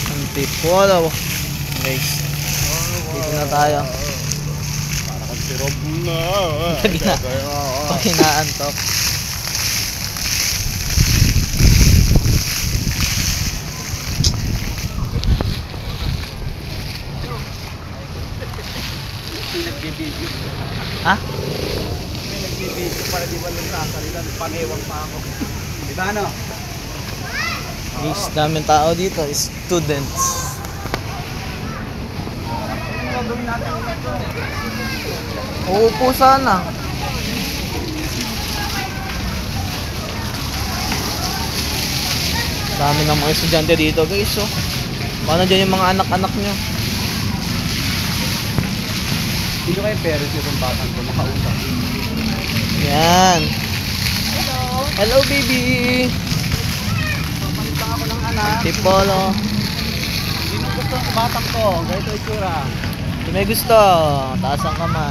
Antipolo guys, dito na tayo. Para kang sirob na. Pag inaantok. Nagbibideo. Ha? May nagbibideo para di ba nagsasalita. Panewang pa ako. Diba ano? Guys, daming tao dito, students. Gagawin natin ito. Uupo sana. Dami ng mga estudyante dito guys, oh. Paano dyan yung mga anak-anak nyo? Sino kayo parents yung batang ko? Makausap. Yan. Hello. Hello baby. Papanita ako ng anak. Antipolo. Sino gusto ng batang ko? Ganito itsura. Kung may gusto, taas ang kamay.